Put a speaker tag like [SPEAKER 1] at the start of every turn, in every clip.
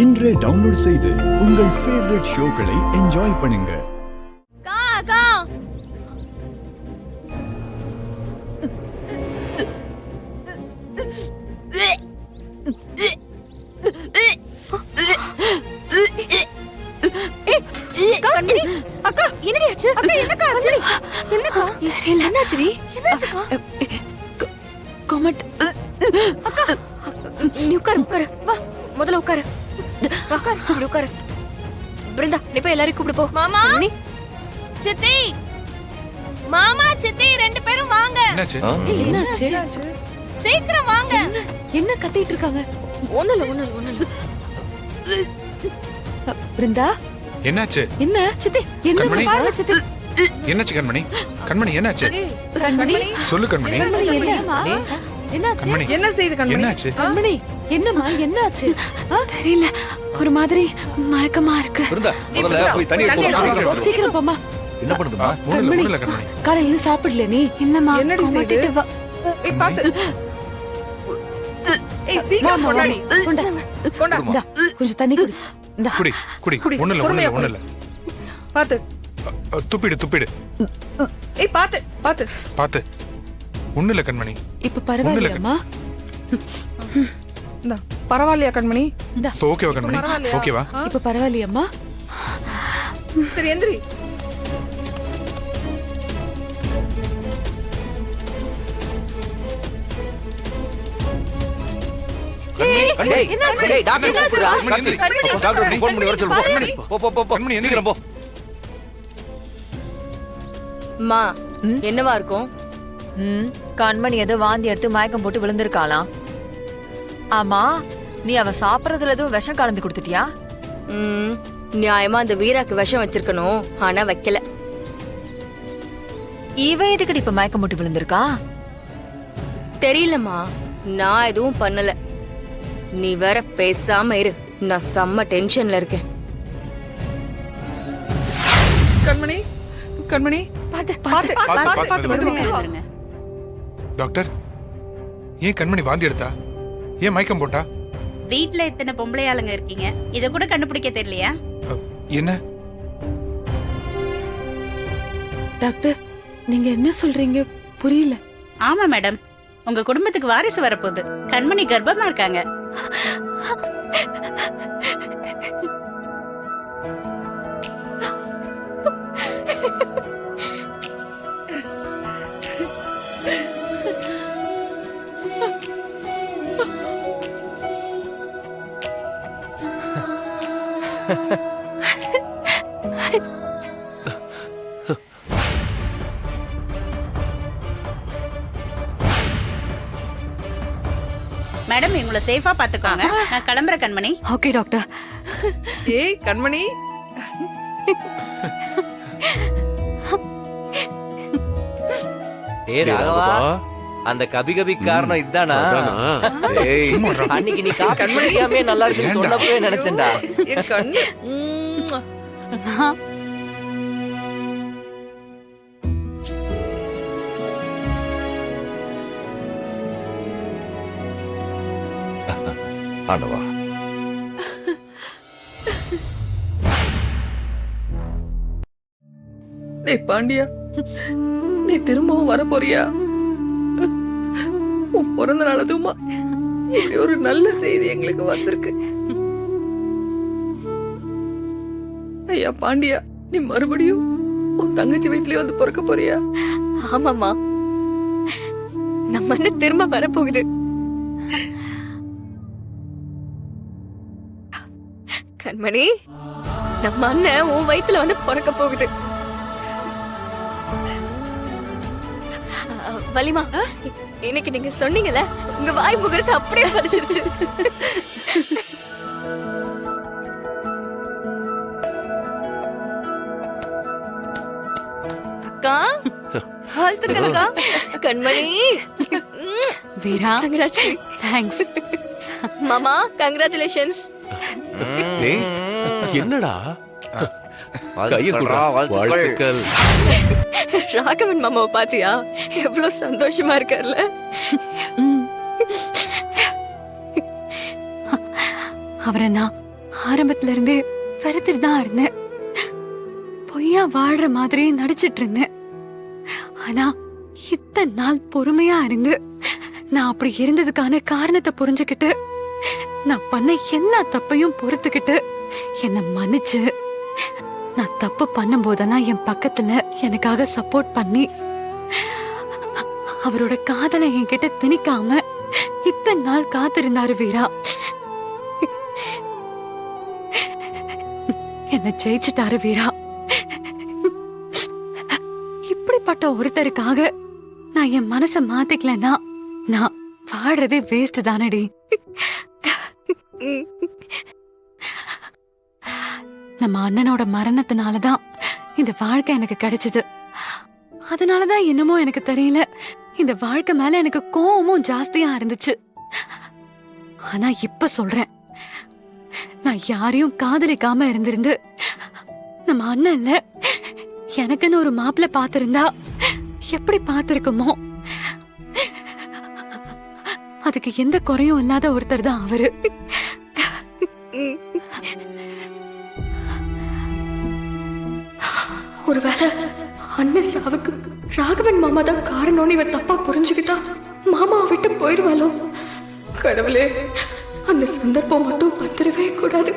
[SPEAKER 1] இன்றே டவுன்லோட் செய்து உங்கள் ஃபேவரட் ஷோக்களை என்ஜாய் பண்ணுங்க.
[SPEAKER 2] அக்கா என்னடி ஆச்சு? அக்கா என்னக்கா ஆச்சு? என்னக்கா? என்னாச்சுடி? என்னாச்சுக்கா? கமெண்ட். அக்கா நீ உட்காரு. வா முதல்ல உட்காரு. உட்காரு இப்படி உட்காரு. பிருந்தா நீ போய் எல்லாரையும் கூப்பிடு போ. மாமா சித்தி, மாமா சித்தி ரெண்டு பேரும் வாங்க.
[SPEAKER 3] என்னாச்சு?
[SPEAKER 2] சீக்கிரம் வாங்க.
[SPEAKER 3] என்ன கத்திட்டு இருக்காங்க?
[SPEAKER 2] ஒண்ணுல.
[SPEAKER 4] பிருந்தா
[SPEAKER 5] என்னாச்சு?
[SPEAKER 4] என்ன
[SPEAKER 2] சித்தி என்ன
[SPEAKER 5] கண்மணி?
[SPEAKER 2] பாருங்க சித்தி.
[SPEAKER 5] என்னாச்சு கண்மணி? கண்மணி என்னாச்சு?
[SPEAKER 4] கண்மணி
[SPEAKER 5] சொல்லு கண்மணி.
[SPEAKER 4] கண்மணி என்னம்மா? என்னாச்சு?
[SPEAKER 5] கண்மணி
[SPEAKER 6] என்ன செய்து கண்மணி?
[SPEAKER 5] என்னாச்சு?
[SPEAKER 4] கண்மணி என்னம்மா என்னாச்சு?
[SPEAKER 2] தெரியல, ஒரு மாதிரி மயக்கமா இருக்கு.
[SPEAKER 7] பிருந்தா முதல்ல போய் தண்ணி எடுத்து வா.
[SPEAKER 4] சீக்கிரம் போமா.
[SPEAKER 7] என்ன பண்ணுதுமா?
[SPEAKER 5] ஒண்ணுல கண்மணி.
[SPEAKER 4] காலையில சாப்பிடல நீ?
[SPEAKER 2] இல்லம்மா
[SPEAKER 6] என்னடி செய்து?
[SPEAKER 2] கொமட்டிட்டு வா.
[SPEAKER 6] ஏய் பாத்து. ஏய் சீக்கிரம் கொண்டாடி. கொண்டா.
[SPEAKER 4] இந்தா, கொஞ்சம் தண்ணி குடி. இந்தா.
[SPEAKER 5] குடி. ஒண்ணுல.
[SPEAKER 6] பாத்து.
[SPEAKER 5] துப்பிடு.
[SPEAKER 6] ஏய் பாத்து.
[SPEAKER 5] பாத்து. ஒண்ணுல கண்மணி.
[SPEAKER 4] இப்ப பரவாயில்லையாம்மா?
[SPEAKER 6] இந்தா பரவாயில்லையா கண்மணி?
[SPEAKER 4] இந்தா.
[SPEAKER 5] இப்போ ஓகேவா கண்மணி?
[SPEAKER 6] பரவாயில்லையா?
[SPEAKER 5] ஓகேவா?
[SPEAKER 4] இப்ப பரவாயில்லையாம்மா?
[SPEAKER 6] சரி எந்திரி.
[SPEAKER 4] என்னாச்சு?
[SPEAKER 7] டேய் டாக்டர் கூப்பிடுடா. டாக்டர் ஃபோன் பண்ணி வர சொல்லு. போ.
[SPEAKER 5] கண்மணி எந்திரி.
[SPEAKER 7] சீக்கிரம் போ.
[SPEAKER 8] அம்மா என்னவா இருக்கும்?
[SPEAKER 3] கண்மணி ஏதோ வாந்தி எடுத்து மயக்கம் போட்டு விழுந்திருக்காளாம். ஆமா, நீ அவ சாப்பிடறதுல எதுவும் விஷம் கலந்து கொடுத்துட்டியா?
[SPEAKER 8] நியாயமா அந்த வீராக்கு விஷம் வச்சிருக்கணும், ஆனா வைக்கல.
[SPEAKER 3] இவ எதுக்கடி இப்ப மயக்கம் போட்டு விழுந்திருக்கா?
[SPEAKER 8] தெரியலம்மா, நான் எதுவும் பண்ணல. நீ வேற பேசாம இரு, நான் செம்ம டென்ஷன்ல இருக்கேன்.
[SPEAKER 6] கண்மணி
[SPEAKER 5] பாத்து. டாக்டர், ஏன் கண்மணி வாந்தி எடுத்தா? ஏன் மயக்கம் போட்டா?
[SPEAKER 9] வீட்ல இத்தனை பொம்பளை ஆளுங்க இருக்கீங்க, இத கூட கண்டுபிடிக்க தெரியலையா?
[SPEAKER 5] என்ன
[SPEAKER 4] டாக்டர் நீங்க என்ன சொல்றீங்க? புரியல.
[SPEAKER 9] ஆமா மேடம், உங்க குடும்பத்துக்கு வாரிசு வரப்போகுது. கண்மணி கர்ப்பமா இருக்காங்க. மேடம் இவங்கள சேஃபா பாத்துக்கோங்க. நான் கிளம்புறேன் கண்மணி.
[SPEAKER 2] Okay doctor.
[SPEAKER 6] ஏய் கண்மணி.
[SPEAKER 7] ஏய் ராகவா, அந்த கபி காரணம் இதானா? அன்னைக்கு நீ காஃபி குடிக்காம நல்லா இருக்குன்னு சொன்னப்பவே நினைச்சேன்டா.
[SPEAKER 6] என் கண்ணு.
[SPEAKER 7] ஆண்டவா,
[SPEAKER 6] டேய் பாண்டியா, நீ திரும்பவும் வர போறியா? உன் பிறந்த நாள் அதுமா இப்படி ஒரு நல்ல செய்தி எங்களுக்கு வந்திருக்கு. ஐயா பாண்டியா, நீ மறுபடியும் உன் தங்கச்சி வீட்லயே வந்து பிறக்க போறியா?
[SPEAKER 2] ஆமாமா, நம்ம அண்ணன் திரும்ப வரப்போகுது. கண்மணி, நம்ம அண்ணன் உன் வயித்துல வந்து பிறக்க போகுது. வலிமா, இன்னைக்கு நீங்க சொன்னீங்கல்ல, உங்க வாய் முகரத்தை அப்படியே பழிச்சிருச்சு. அக்கா வாழ்த்துக்கள் அக்கா. கண்மணி
[SPEAKER 3] வீரா,
[SPEAKER 2] தேங்க்ஸ். மாமா கங்க்ராச்சுலேஷன்ஸ்.
[SPEAKER 10] என்னடா கைய குடுறா. வாழ்த்துக்கள்.
[SPEAKER 2] ராகவன் மாமாவை பாத்தியா? எவ்வளவு சந்தோஷமா இருக்கார்ல.
[SPEAKER 11] அவரை நான்
[SPEAKER 2] ஆரம்பத்துல இருந்தே வெறுத்துட்டு தான் இருந்தேன். பொய்யா வாழ்ற மாதிரியே நடிச்சிட்டு இருந்தேன். ஆனா இத்தனை நாள் பொறுமையா இருந்து நான் அப்படி இருந்ததுக்கான காரணத்தை புரிஞ்சுக்கிட்டு நான் பண்ண எல்லா தப்பையும் பொறுத்துக்கிட்டு என்னை மன்னிச்சு நான் தப்பு பண்ணும் போதெல்லாம் என் பக்கத்துல எனக்காக சப்போர்ட் பண்ணி அவரோட காதலை என்கிட்ட திணிக்காம இத்தனை நாள் காத்திருந்தாரு வீரா. என்ன ஜெயிச்சுட்டாரு வீரா. இப்படிப்பட்ட ஒருத்தருக்காக நான் என் மனச மாத்திக்கலன்னா நான் வாடுறதே வேஸ்ட் தானடி. நம்ம அண்ணனோட மரணத்தினாலதான் இந்த வாழ்க்கை எனக்கு கிடைச்சது. அதனாலதான் என்னமோ எனக்கு தெரியல, இந்த வாழ்க்கை மேல எனக்கு கோவமும் ஜாஸ்தியா இருந்துச்சு. ஆனா இப்ப சொல்றேன், நான் யாரையும் காதலிக்காம இருந்திருந்து நம்ம அண்ணன்ல எனக்குன்னு ஒரு மாப்பிள்ளை பாத்திருந்தா எப்படி பாத்திருக்குமோ, அதுக்கு எந்த குறையும் இல்லாத ஒருத்தர் தான் அவரு. ஒருவேளை அண்ணன் சாவுக்கு ராகவன் மாமா தான் காரணம்னு இவன் தப்பா புரிஞ்சுக்கிட்டா மாமாவை விட்டு போயிடுவாளோ? கடவுளே, அந்த சந்தர்ப்பம் மட்டும் வந்துடவே கூடாது.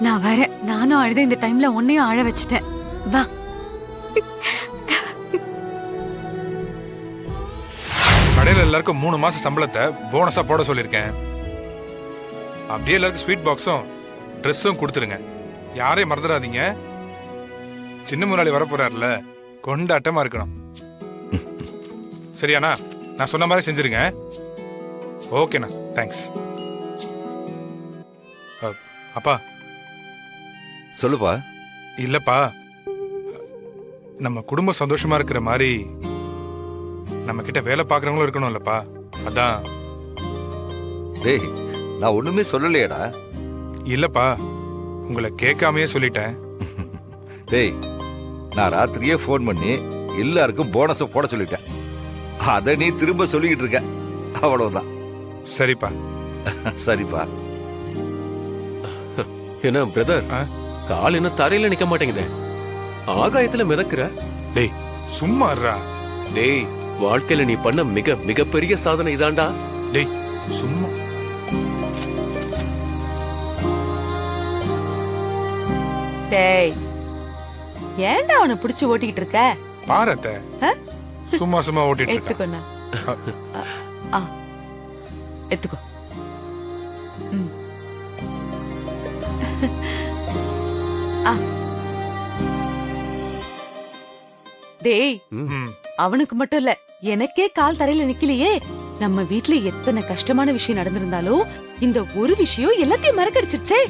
[SPEAKER 2] நான் வேற நானும் அழுத இந்த டைம்ல உன்னையும் அழ வச்சிட்டேன். வா.
[SPEAKER 5] கடையில எல்லாருக்கும் 3 மாசம் சம்பளத்தை போனஸா போட சொல்லியிருக்கேன். அப்படியே எல்லாருக்கும் ஸ்வீட் பாக்ஸும் ட்ரெஸ்ஸும் கொடுத்துருங்க. யாரையும் மறந்துடாதீங்க. சின்ன முதலாளி வரப்போறாருல, கொண்டாட்டமா இருக்கணும். சரியாண்ணா? நான் சொன்ன மாதிரி செஞ்சிருங்க. ஓகேண்ணா, தேங்க்ஸ். அப்பா.
[SPEAKER 11] சொல்லுப்பா.
[SPEAKER 5] இல்லப்பா, நம்ம குடும்பம் சந்தோஷமா இருக்கிற மாதிரி நம்ம கிட்ட வேலை பார்க்கறவங்களும் இருக்கணும் இல்லப்பா, அதான்.
[SPEAKER 11] டேய், நான் ஒண்ணுமே சொல்லலையேடா.
[SPEAKER 5] இல்லப்பா, உங்களை கேட்காமையே சொல்லிட்டேன்.
[SPEAKER 11] டேய், நான் ராத்திரியே ஃபோன் பண்ணி எல்லாருக்கும் போனஸை போட சொல்லிட்டேன். அதை நீ திரும்ப சொல்லிக்கிட்டு இருக்க, அவ்வளவுதான்.
[SPEAKER 5] சரிப்பா.
[SPEAKER 11] சரிப்பா.
[SPEAKER 10] என்ன பிரதர், கால் என்ன தரையில நிக்க மாட்டேங்குதே, ஆகாயத்துல மிதக்குற?
[SPEAKER 5] டேய் சும்மா இருடா.
[SPEAKER 10] டேய், வாழ்க்கையில நீ பண்ண மிகப்பெரிய சாதனை இதாண்டா.
[SPEAKER 5] டேய் சும்மா.
[SPEAKER 4] டேய், ஏன்டா அவனை பிடிச்சு ஓட்டிக்கிட்டு இருக்க?
[SPEAKER 5] பாரத்த சும்மா சும்மா ஓட்டிட்டு இருக்க.
[SPEAKER 4] எடுத்துக்கோண்ணா. எடுத்துக்கோ. டேய், அவனுக்கு மட்டும் இல்ல, எனக்கே கால் தரையில நிக்கலையே. நம்ம வீட்ல எத்தனை கஷ்டமான விஷயம் நடந்திருந்தாலும் இந்த ஒரு விஷயம் எல்லாத்தையும் மறக்கடிச்சிருச்சே.